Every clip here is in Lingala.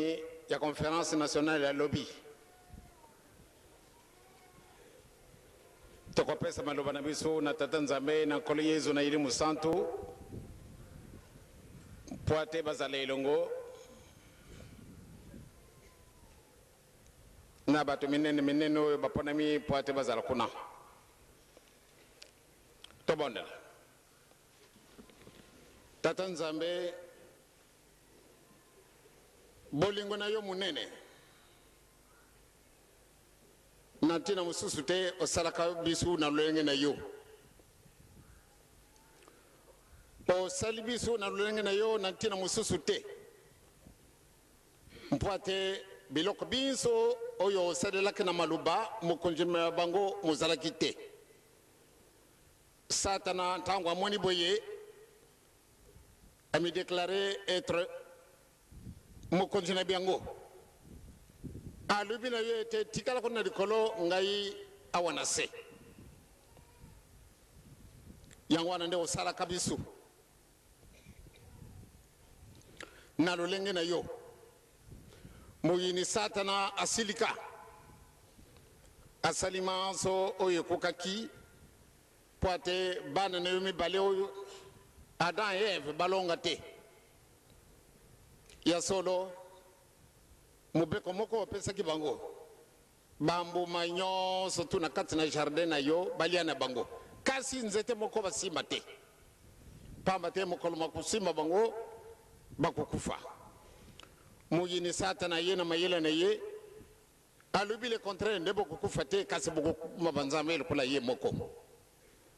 ya conférence nationale ya lobby tokopesa maloba na biso na tata nzambe na nkolo yezu na ilimu santu po ate bazala elongo na bato minene oyo baponami po ate bazala kuna tobondela tata nzambe bolingo na yo munene na ntina mosusu te osalaka biso na lolenge na yo osali biso na lolenge na yo na ntina mosusu te mpo ate biloko biso oyo osalelaki na maloba mokonzi na bango mozalaki te satana ntango amoni boye ami déclaré être mokonzi na biango alobi na yo ete tikala ko na likolo ngai awana se yango wana nde osalaka biso na lolenge na yo moyini satana asilika asalima so oyo ekokaki po ate bana na yo mibale oyo Adam et Eve balonga te ya solo mobeko moko opesaki bango bambuma nyonso tu na kati na jardin na yo balia na bango kasi nzete moko basimba te pamba te mokolo makusimba bango bakokufa moyini satana ye na mayele na ye alobi le contraire nde bokokufa te kasi bokokuma banzambe lokola ye moko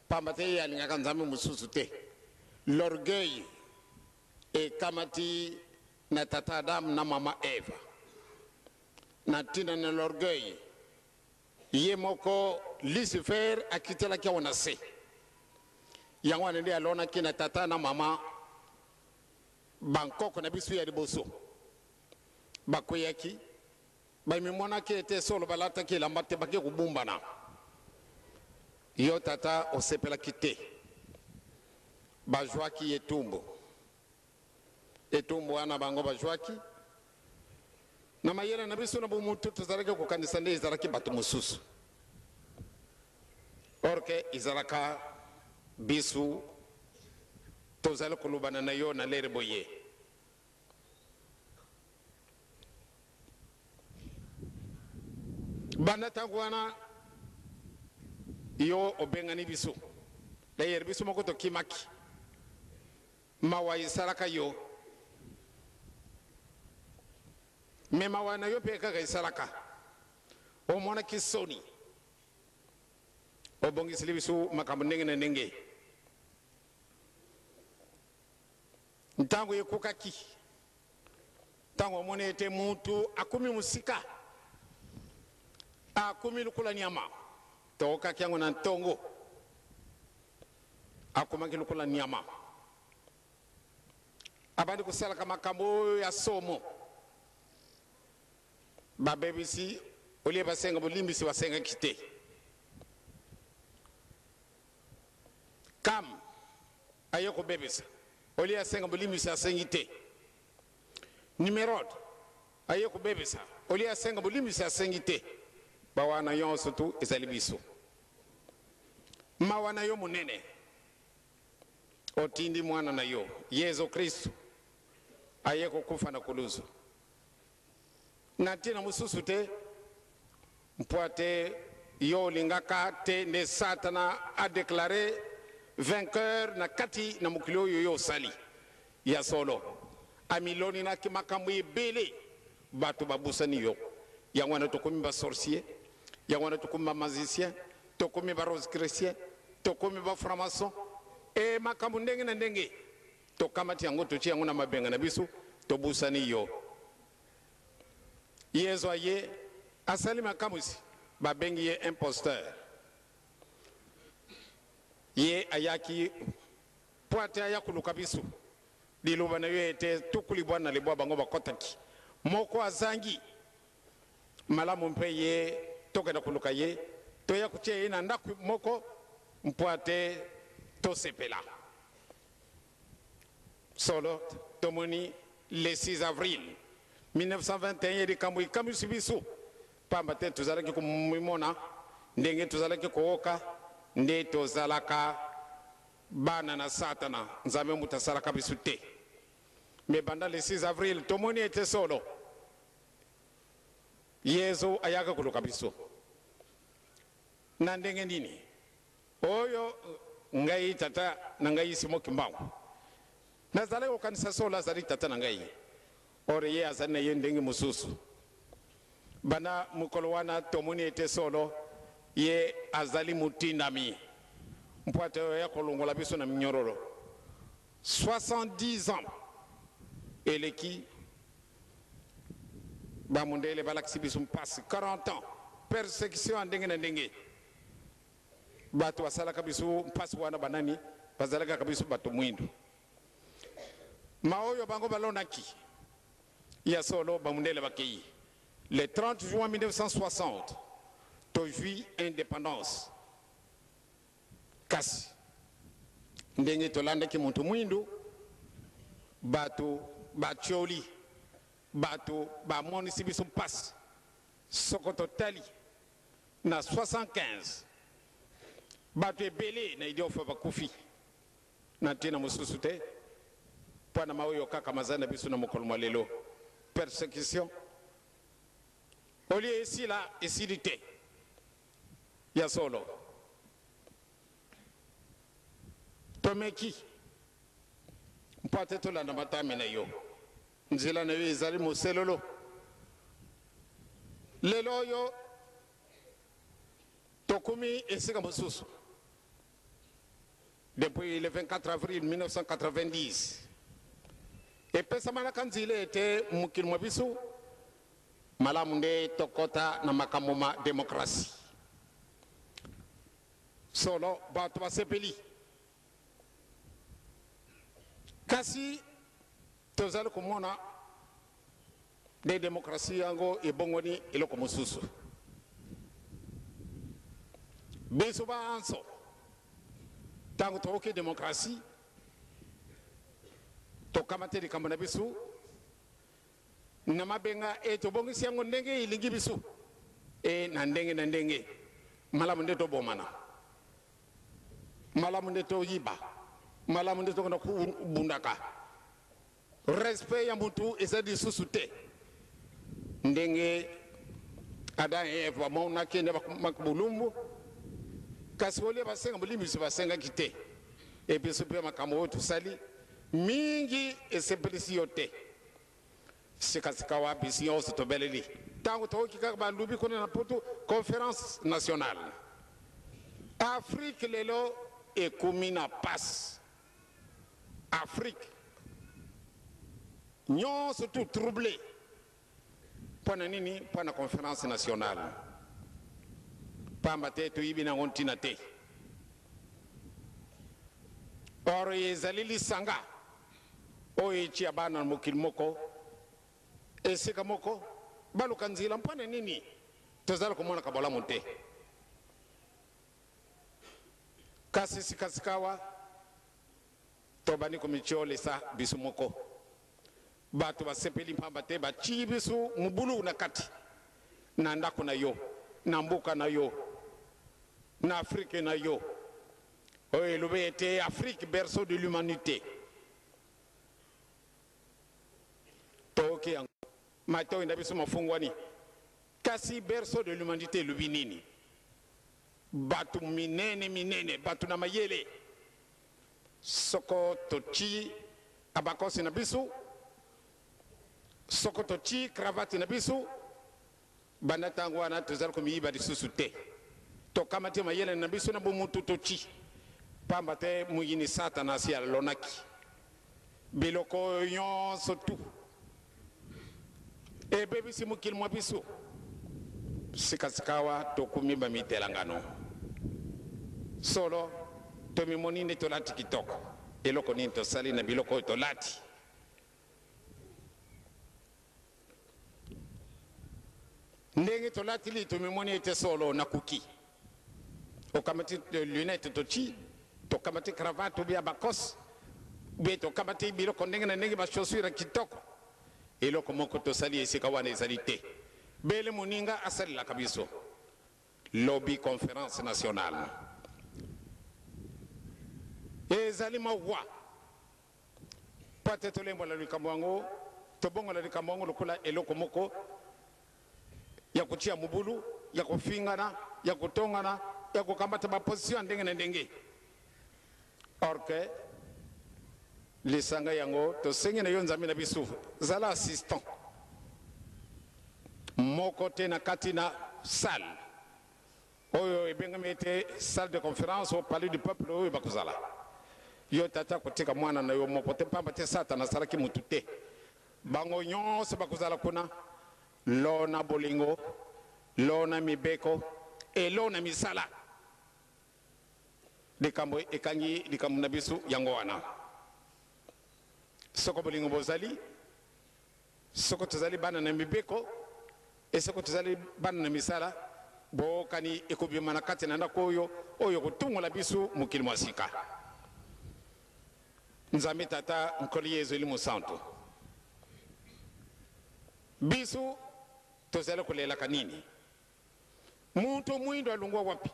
pamba te ye alingaka nzambe mosusu te l'orgueil ekamati na tata Adam na mama Eva na tina na l'orgueil ye moko Lucifer akitelaki wana se yango wana nde alonaki na tata na mama bankoko na biso ya liboso bakweyaki bamimonaki ete solo balataki elamba te bake kobumbana yo tata osepelaki te bajwaki etumbu wana bango bajwaki na mayele na biso na bomutu tozalaki kokanisa nde ezalaki bato mosusu orke ezalaka biso tozali kolobana na yo na lere boye banda ntango wana yo obengani biso dayere biso moko tokimaki mawa esalaka yo me mawa na yo mpe kaka esalaka omonaki soni obongisili biso makambo ndenge na ndenge ntango ekokaki ntango omoni ete mutu akomi mosika akomi lokola nyama tokokaki yango na ntongo akomaki lokola nyama abandi kosalaka makambo ya somo babebisi olie basenga bolimbisi basengaki te kam aye kobebisa olie asenga bolimbisi asengi te Nimrod aye kobebisa olie asenga bolimbisi asengi te bawana yonso tu ezali biso mawana yo munene otindi mwana na yo Yesu Kristo aye kokufa na kuluzu na tina mosusu te mpo ate yo olingaka te nde satana a déclaré vainqueur na kati na mokili oyo yo osali ya solo amiloninaki makambo ebele bato babusani yo yango wana tokomi basorcier yango wana tokomi bamagicien tokomi barose chrétien tokomi baframason e makambo ndenge na ndenge tokamati yango totie yango na mabenga na biso tobusani yo Yesu aye asali makamusi babengi ye imposteur ye ayaki po ate aya koluka biso liloba na yo ete tukuli bwana libwa bango bakotaki moko azangi malamu mpe ye tokenda koluka ye toya kutia ye na ndako moko mpo ate tosepela solo tomoni le 6 avril 1921 yedi kambu kambu sibisu pamba te tozalaki kumimona ndenge tozalaki kooka nde tozalaka bana na satana nzambe mutasalaka bisu te. Mais pendant le 6 avril tomoni était solo yesu ayaka kuluka biso na ndenge nini oyo ngai tata na ngai simoki mbangu nazali kokanisa solo azali tata na ngai ore ye azali na ye ndenge mosusu bana mokolo wana tomoni ete solo ye azali mutindami mpo ate ya kolongola biso na minyororo 70 ans eleki bamundele balakisi biso mpasi 40 ans persécution ndenge na ndenge bato basalaka biso mpasi wana banani bazalaka biso bato mwindu maoyo bango balonaki ya solo bamundele bakei le 30 juin 1960 tojui indépendance kasi ndenge tolandaki muntu mwindu bato bacholi bato bamonisi biso mpasi soko totali na 75 bato ebele na idio fa bakufi na tina mosusu te pwana maoyo kaka mazana biso na mokolo mwa lelo persécution olie esila esili te ya solo tomeki mpo ate tolanda matame na yo nzela na yo ezali moselolo lelo oyo tokumi esika mosusu depuis le 24 avril 1990 epesamanaka nzela ete mokili mwa biso malamu nde tokota na makambo ma demokrasi solo bato basepeli kasi tozali komona de demokrasi yango ebongoni eloko mosusu biso banso ntango tokoki demokrasi tokamate likambo na biso na mabenga tobongisi yango ndenge elingi biso na ndenge malamu nde tobomana malamu nde toyiba malamu nde tokona kubundaka respect ya mutu ezali lisusu te ndenge Adam et Eve bamonaki nde makubulumbu kasi olie basenga bolimiso basengaki te ebiso mpe makambo oyo tosali mingi esepelisi yo te sikasika wa bisi nyonso tobeleli ntango tokoki kaka balubi kuna na poto conférence nationale afrique lelo ekumi na pasi afrique nyonso tout troublé mpona nini mpona conférence nationale pamba te toyibi nango ntina te oro ezali lisanga oyo etia bana na mokili moko esika moko baluka nzela mpona nini tozali komonaka bolamu te kasi sikasikawa tobani komityolesa biso moko bato basepeli mpamba te batii biso mubulu na kati na ndako na yo na mboka na yo na afrique na yo oyo elobi ete afrique berceau de l'humanité toyoki yango matoi na biso mafungwani kasi berceau de l'humanité elobi nini bato minene bato na mayele soko totii abakosi na biso soko totii cravate na biso banda ntango wana tozali komiyiba lisusu te tokamati mayele na biso na bomutu totii pamba te muyini satana asi alonaki biloko nyonso tu ebebisi mokili mwa biso sikasikawa tokumi bamitelangano solo tomimoni nde tolati kitoko eloko nini tosali na biloko oyo tolati ndenge tolati li tomimoni ete solo na kuki okamati lunette toci tokamati cravate ubia bakos ubia tokamati biloko ndenge na ndenge bachaussure kitoko eloko moko tosali esika wana ezali te bele moninga asalelaka biso lobby conférence nationale ezali mawa po ate tolembola likambo yango tobongola likambo yango lokola eloko moko ya kutia mubulu ya kufingana ya kutongana ya kukambata baposition ndenge na ndenge or que lisanga yango tosengi na yo nzambe na biso zala assistant moko te na kati na salle oyo ebengami ete salle de conférence au palais du peuple oyo bakozala yo tata kotika mwana na yo moko te pamba te satana asalaki mutu te bango nyonso bakozala kuna lona bolingo lona mibeko elona misala likambo ekangi likambo na biso yango wana soko bolingo bozali soko tozali bana na mibeko e soko tozali bana na misala bokani ekobima na kati na ndako oyo kotungola biso mokili mwa sika nzambe tata nkoli yezu eli mosantu biso tozali kolelaka nini muntu mwindo alungwa wapi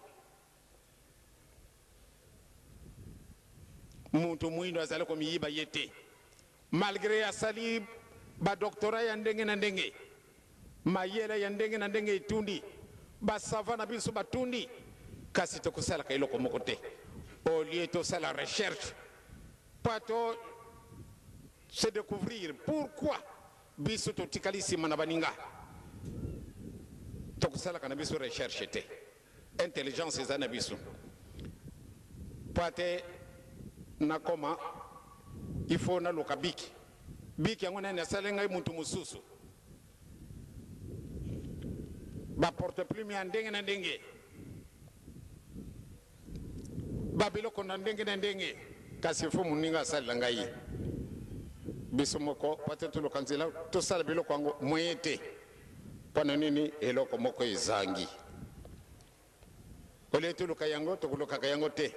muntu mwindo azali komiyiba ye te malgré asali badoktora ya ndenge na ndenge mayele ya ndenge na ndenge etundi basava na biso batundi kasi tokosalaka eloko moko te au lieu tosala recherche pato se découvrir pourquoi biso totikali nsima na baninga tokosalaka na biso recherche te intelligence eza na biso po ate nakoma il faut naluka biki biki yango nani asali ngai muntu mosusu baporte plume ya ndenge na ndenge babiloko na ndenge na ndenge kasi fo moninga asalela ngai biso moko po ate toluka nzela tosala biloko yango moye te mpona nini eloko moko ezangi olie toluka yango tokolukaka yango te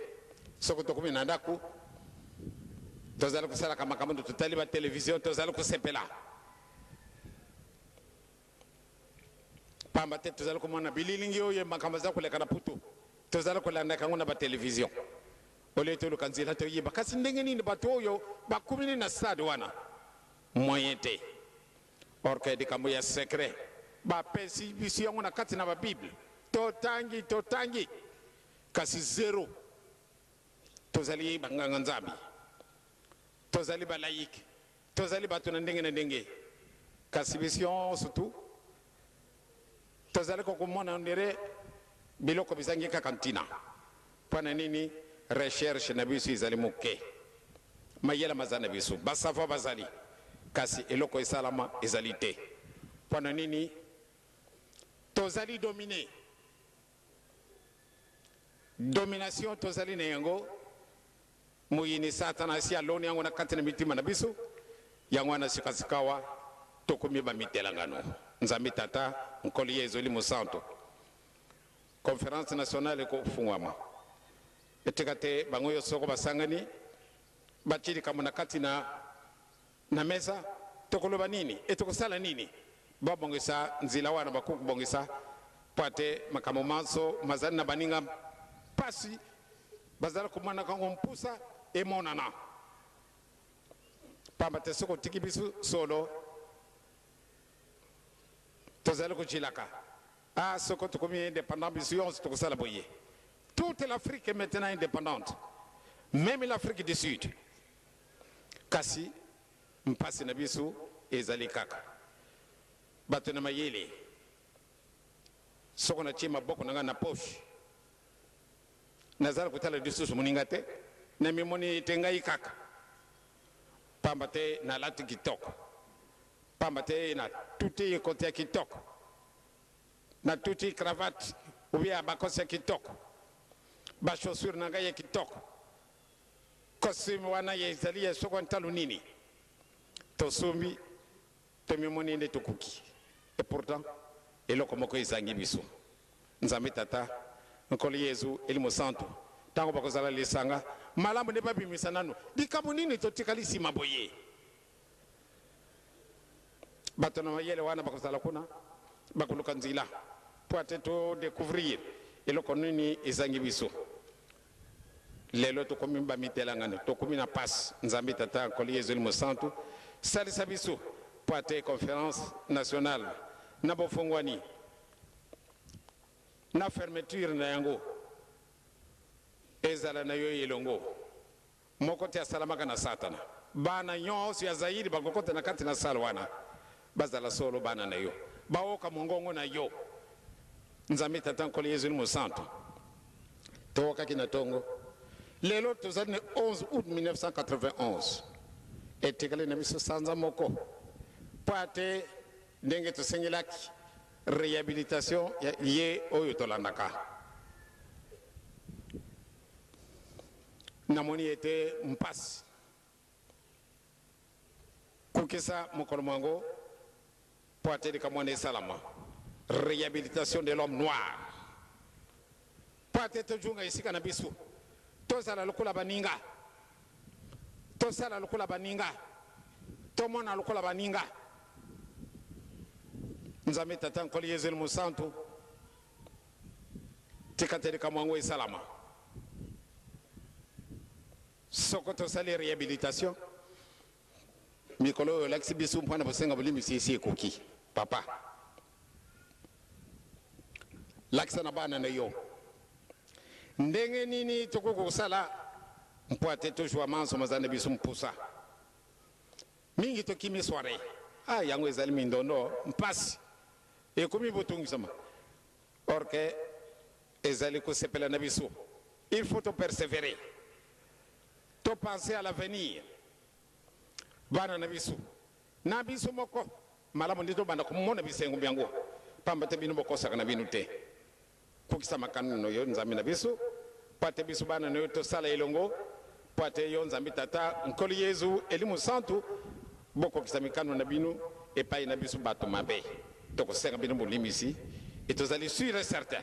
soko tokomi na ndako tozali kosalaka makambo totali ba télévision tozali kosepela pamba te tozali komona bililingi oyo makambo aza koleka na putu tozali kolandaka yango na ba télévision olie toluka nzela toyeba kasi ndenge nini bato oyo bakumini na stade wana moyen te or que likambo ya secret bapesi biso yango na kati na babible totangi kasi zero tozali banganga nzambi tozali balayiki tozali bato na ndenge na ndenge kasi biso surtout tozali kokomona ndere biloko bizangi kaka ntina mpona nini recherche na biso ezali moke mayela maza na biso basava bazali kasi eloko esalama ezali te mpona nini tozali domine domination tozali na yango muyini satana si aloni yango na kati na mitima na biso yango wana sikasikawa tokomi bamitelangano nzambe tata nkoli yezu eli mosantu conférence nationale ekofungwama etika te bango yo soko basangani batili kamo na kati na mesa tokoloba nini etokosala nini babongisa nzila wana bakubongisa pate makamo manso mazali na baninga pasi bazala komana kango mpusa emonana pamba te soko tiki biso solo tozali kochilaka soko tokomi indépendant biso yonso tokosala boye toute l'Afrique est maintenant indépendante même l'Afrique du Sud kasi mpasi na biso ezali kaka bato na mayele soko na tie maboko na nga na poche nazala kotala lisusu moninga te na mimoni te ngai kaka pamba te nalati kitoko pamba te na tuti ekoti ya kitoko na tuti cravate ubia bakosi ya kitoko bachaussure na ngai ya kitoko costume wana ya ezali ya soko ntalo nini tosombi tomimoni nde tokuki et pourtant eloko moko ezangi biso nzambe tata nkoli yezu eli mosantu ntango bakozala lisanga malamu nde babimisa nano likambo nini totikali nsima boye batona yele wana bakosala kuna bakuluka nzila po ate to découvrir eloko nini ezangi biso lelo tokomi bamitelangane tokomi na passe nzambe tata nkoli yezu elimo santu salisa biso po ate conférence nationale na bofongwani na fermeture na yango ezala na yo yelongo moko te asalamaka na satana bana nyonso ya zairi bakokota na kati na sala wana bazala solo bana na yo baoka mongongo na yo nzambe tata nkoli yezu elimo santu towokaki na tongo lelo tozali ne 11 août 1991 etikali na biso sanza moko po ate ndenge tosengelaki réhabilitation ye oyo tolandaka namoni ete mpasi kukisa mokolo mwango po ate likamwana esalama réhabilitation de l'homme noir po ate tojunga esika na biso tozala lokola baninga tosala lokola baninga tomona lokola baninga nzambe tata nkoli yezu elimo santu tikateleka mwango esalama soko tosali réhabilitation mikolo oyo olakisi biso mpona bosenga bolimisi esi ekoki papa lakisa na bana na yo ndenge nini tokoki kosala mpo ate tozwa manso mazana biso mpusa mingi tokimi soire yango ezali mindondo mpasi ekomi botungisama or que ezali kosepela na biso il faut to persévérer to penser à l'avenir bana na biso moko malamu ndi tobanda komona bisengo byango pamba te bino bokosaka na bino te kukisa makano no yo nzambe na biso pate biso bana no tosala elongo pate yo nzambe tata nkoli yezu elimo santu bokokisa mikano na bino epai na biso bato mabe tokosenga bino bolimisi et tozali sûr et certain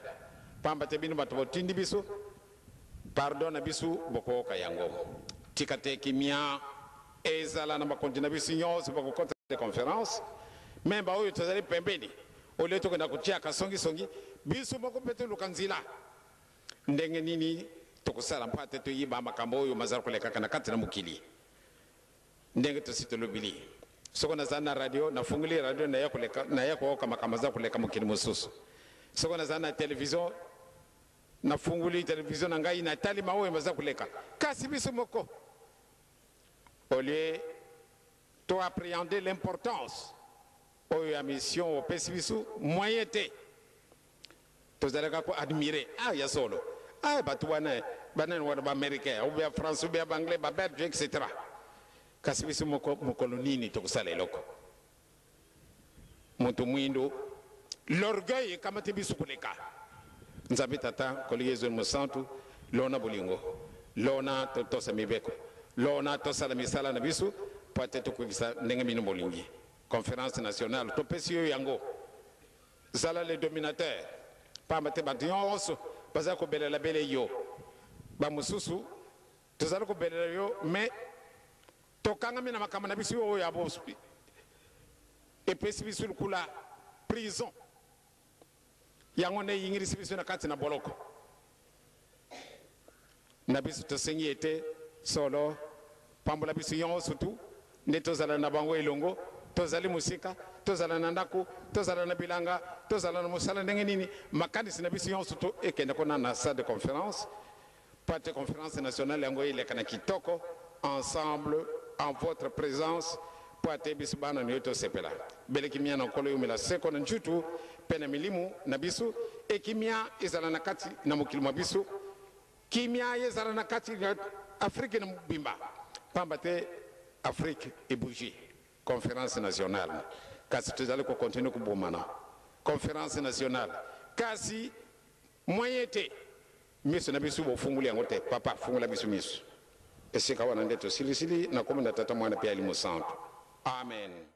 pamba te bino bato botindi biso pardon na biso bokoyoka yango tika te kimia ezala na bakonti na biso nyonso bakokota de conférence memba oyo tozali pembeni ole tokenda kotiaka songisongi biso moko mpe toluka nzila ndenge nini tokosala mpo ate toyiba makambo oyo mazala kolekaka na kati na mokili ndenge tosi tolobili soko nazali na radio nafunguli radio naya koyoka makambo aza koleka mokili mosusu soko nazali na television nafunguli television na ngai natali maoyo maza koleka kasi biso moko au lieu to appréhender l'importance oyo ya mission opesi biso moyen te tozalaka ko admirer ya solo bato wana banani wana baaméricain ou bien france ou bien baanglais babelge etc kasi biso mokolo nini tokosala eloko moto mwindo l'orgueil ekamati biso koleka nzambe tata nkoli yezu elimo santu lona bolingo lona totosa mibeko lona tosala misala na biso po ate tokokisa ndenge bino bolingi conférence nationale topesi yo yango zala le dominateur pamba te bato nyonso bazali kobelela bele yo bamosusu tozali kobelela yo mais tokangami na makambo na biso oyo abo epesi biso lukula prison yango nde eyingirisi biso na kati na boloko na biso tosengi ete solo pambola biso nyonso tu nde tozala na bango elongo tozali mosika tozala na ndako tozala na bilanga tozala na mosala ndenge nini makanisi na biso nyonso to ekende kona na salle de conférence pate conférence nationale yango eleka na kitoko ensemble en votre présence po ate biso bana na yo tosepela beleki mia na nkolo yomela seko na njutu mpe na milimu na biso ekimia ezala na kati na mokili mwa biso kimia ezala na kati na afrique na mobimba pamba te afrique ebougie conférence nationale kasi tozali kokontinue kobomana conférence nationale kasi moyen te miso na biso bofunguli yango te papa fungula biso miso esika wana nde tosilisili na kombo na tata mwana mpe alimo santu amen.